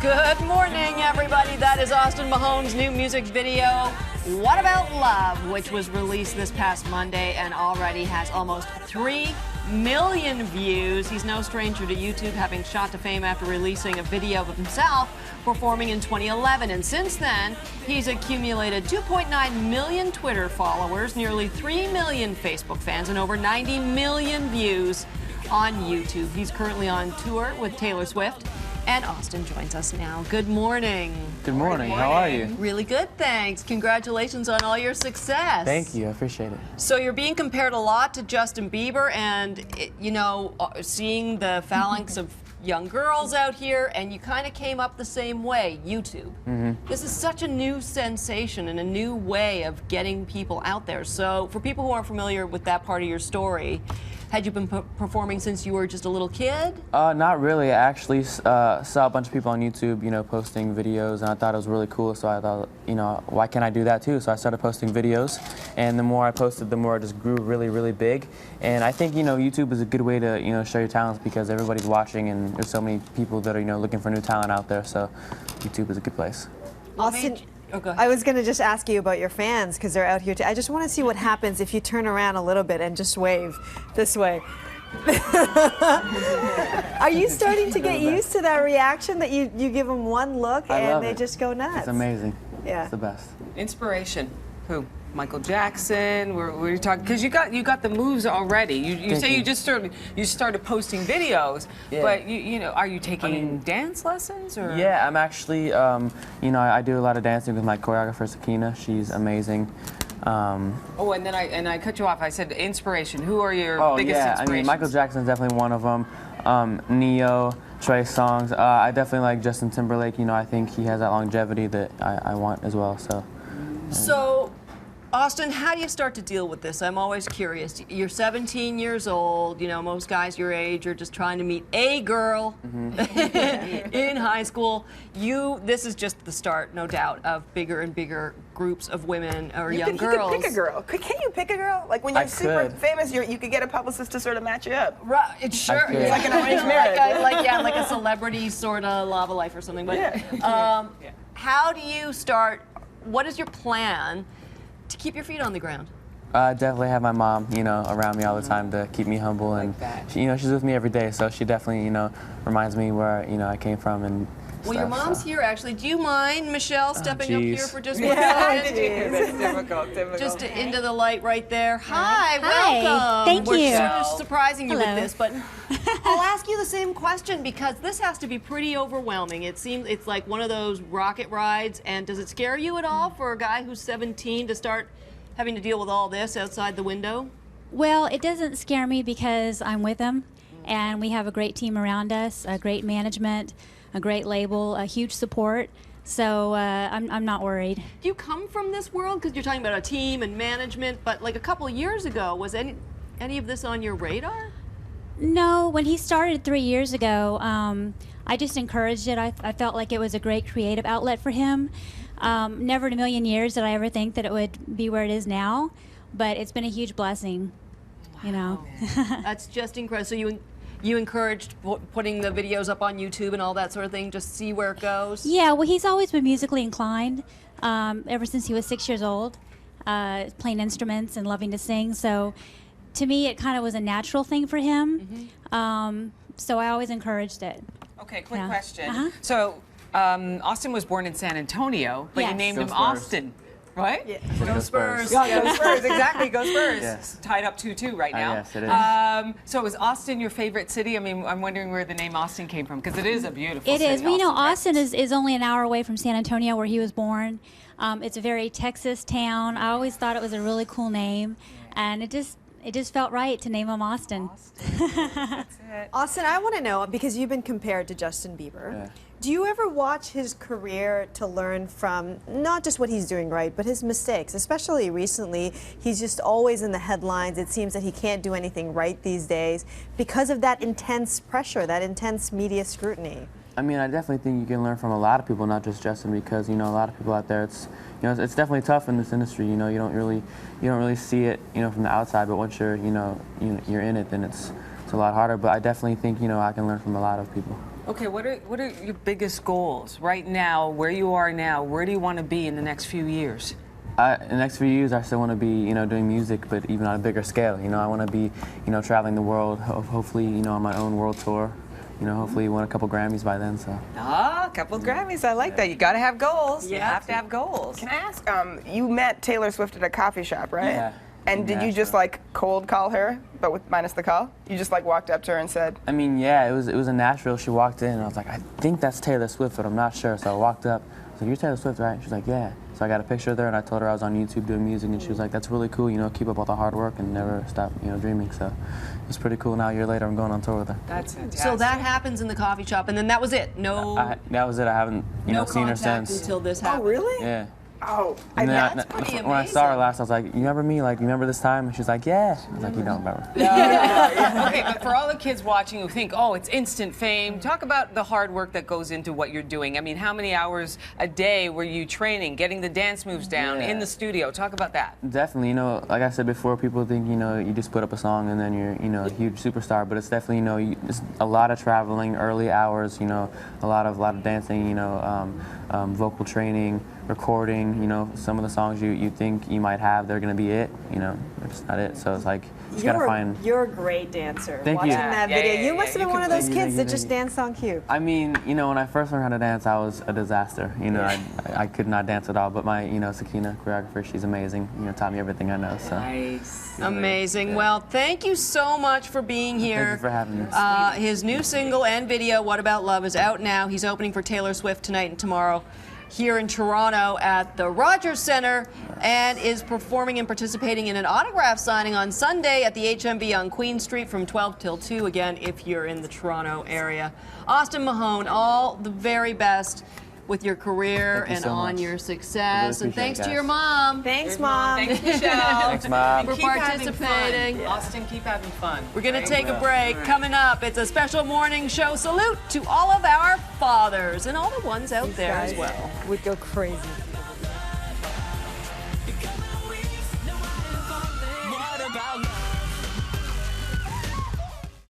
Good morning, everybody. That is Austin Mahone's new music video, What About Love, which was released this past Monday and already has almost 3 million views. He's no stranger to YouTube, having shot to fame after releasing a video of himself performing in 2011. And since then, he's accumulated 2.9 million Twitter followers, nearly 3 million Facebook fans, and over 90 million views on YouTube. He's currently on tour with Taylor Swift. And Austin joins us now. Good morning. Good morning. How are you? Really good, thanks. Congratulations on all your success. Thank you. I appreciate it. So you're being compared a lot to Justin Bieber, and seeing the phalanx of young girls out here, and you kind of came up the same way, YouTube. This is such a new sensation and a new way of getting people out there. So for people who aren't familiar with that part of your story, had you been performing since you were just a little kid? Not really. I actually saw a bunch of people on YouTube, posting videos, and I thought it was really cool. So I thought, why can't I do that too? So I started posting videos, and the more I posted, the more it just grew really, really big. And I think, YouTube is a good way to, show your talents because everybody's watching, and there's so many people that are, looking for new talent out there. So YouTube is a good place. Austin, go ahead. I was going to just ask you about your fans because they're out here too. I just want to see what happens if you turn around a little bit and just wave this way. Are you starting to get used to that reaction that you give them one look and they just go nuts? It's amazing. Yeah. It's the best. Inspiration. Who? Michael Jackson. We're talking because you got the moves already. You say you just started posting videos, but are you taking dance lessons or? Yeah, I'm actually I do a lot of dancing with my choreographer Sakina. She's amazing. Oh, and then I cut you off. I said inspiration. Who are your biggest inspirations? I mean, Michael Jackson's definitely one of them. Neo, Trey Songz. I definitely like Justin Timberlake. I think he has that longevity that I want as well. So, Austin, how do you start to deal with this? I'm always curious. You're 17 years old. Most guys your age are just trying to meet a girl in high school. This is just the start, no doubt, of bigger and bigger groups of women or young girls. You could pick a girl. Can you pick a girl? Like when you're super famous, you could get a publicist to sort of match you up. Right, sure. It's like an arranged marriage. like a celebrity sort of Lava Life or something. But how do you start? What is your plan to keep your feet on the ground? I definitely have my mom, around me all the time to keep me humble, and she's with me every day, so she definitely, reminds me where, I came from and Well, your mom's here, actually. Do you mind, Michelle, stepping up here for just one That's second? difficult. Just into the light right there. Hi, Hi. welcome. Thank We're you. sort of surprising you Hello. with this, but I'll ask you the same question because this has to be pretty overwhelming. It seems it's like one of those rocket rides, and does it scare you at all for a guy who's 17 to start having to deal with all this outside the window? Well, it doesn't scare me because I'm with him, and we have a great team around us, a great management, a great label, a huge support. So I'm not worried. Do you come from this world? Because you're talking about a team and management, but like a couple of years ago, was any of this on your radar? No, when he started 3 years ago, I just encouraged it. I felt like it was a great creative outlet for him. Never in a million years did I ever think that it would be where it is now, but it's been a huge blessing, That's just incredible. So you encouraged putting the videos up on YouTube and all that sort of thing, just see where it goes? Yeah, well, he's always been musically inclined ever since he was 6 years old, playing instruments and loving to sing. So to me, it kind of was a natural thing for him. So I always encouraged it. Okay, quick question. So Austin was born in San Antonio, but you named him Austin. Right? Yeah. Go Spurs. Yeah, go Spurs. Exactly, go Spurs. Yes. Tied up 2-2 right now. Yes, it is. So is Austin your favorite city? I mean, I'm wondering where the name Austin came from, because it is a beautiful It city. is. Well, Austin is only an hour away from San Antonio, where he was born. It's a very Texas town. I always thought it was a really cool name, and it just felt right to name him Austin. That's it. Austin, I want to know, because you've been compared to Justin Bieber. Yeah. Do you ever watch his career to learn from not just what he's doing right, but his mistakes? Especially recently, he's just always in the headlines. It seems that he can't do anything right these days because of that intense pressure, that intense media scrutiny. I mean, I definitely think you can learn from a lot of people, not just Justin, because a lot of people out there. It's it's definitely tough in this industry. You don't really see it from the outside, but once you're in it, then it's a lot harder. But I definitely think I can learn from a lot of people. Okay, what are your biggest goals right now, where you are now? Where do you want to be in the next few years? In the next few years, I still want to be, you know, doing music, but even on a bigger scale. You know, I want to be, you know, traveling the world, hopefully, you know, on my own world tour. You know, hopefully win a couple Grammys by then, so. Ah, a couple Grammys, I like that. You gotta have goals. You Yeah. have to have goals. Can I ask, you met Taylor Swift at a coffee shop, right? Yeah. And did you just like cold call her, but with minus the call? You just like walked up to her and said, I mean, yeah, it was in Nashville. She walked in, and I was like, I think that's Taylor Swift, but I'm not sure. So I walked up. I was like, you're Taylor Swift, right? She's like, yeah. So I got a picture of her, and I told her I was on YouTube doing music, and she was like, that's really cool. You know, keep up all the hard work and never stop, you know, dreaming. So it was pretty cool. Now a year later, I'm going on tour with her. That's fantastic. So that happens in the coffee shop, and then that was it. No, That was it. I haven't, you know, seen her contact since. until this oh, happened. really? Yeah. Oh, And then that's pretty when I saw her amazing. last, I was like, you remember me? Like, you remember this time? And she's like, yeah. I was like, you don't remember. Okay, but for all the kids watching who think, oh, it's instant fame, talk about the hard work that goes into what you're doing. I mean, how many hours a day were you training, getting the dance moves down in the studio? Talk about that. Definitely, you know, like I said before, people think, you know, you just put up a song and then you're, you know, a huge superstar. But it's definitely, you know, it's a lot of traveling, early hours, you know, a lot of dancing, you know, vocal training, recording. You know, some of the songs you think you might have, they're gonna be it. You know, it's not it. So it's like you gotta find. You're a great dancer. Thank you. Watching that Yeah, video, yeah, you yeah, must have you been one of can- those Thank you, kids thank that you, just thank you. danced on cue. I mean, you know, when I first learned how to dance, I was a disaster. You know, I could not dance at all. But my, you know, Sakina, choreographer, she's amazing. You know, taught me everything I know. So. Nice. Amazing. Well, thank you so much for being here. Thank you for having me. His new single and video, What About Love, is out now. He's opening for Taylor Swift tonight and tomorrow here in Toronto at the Rogers Centre, and is performing and participating in an autograph signing on Sunday at the HMV on Queen Street from 12 till 2, again, if you're in the Toronto area. Austin Mahone, all the very best with your career Thank you and so on much. your success. I really And thanks appreciate to it, your guys. mom Thanks, Mom. Thanks, Michelle. Thanks, Mom. for Keep having participating. fun. Austin, keep having fun. We're going to Right? take a break. Coming up, it's a special morning show salute to all of our fathers and all the ones out there as well. Would go crazy.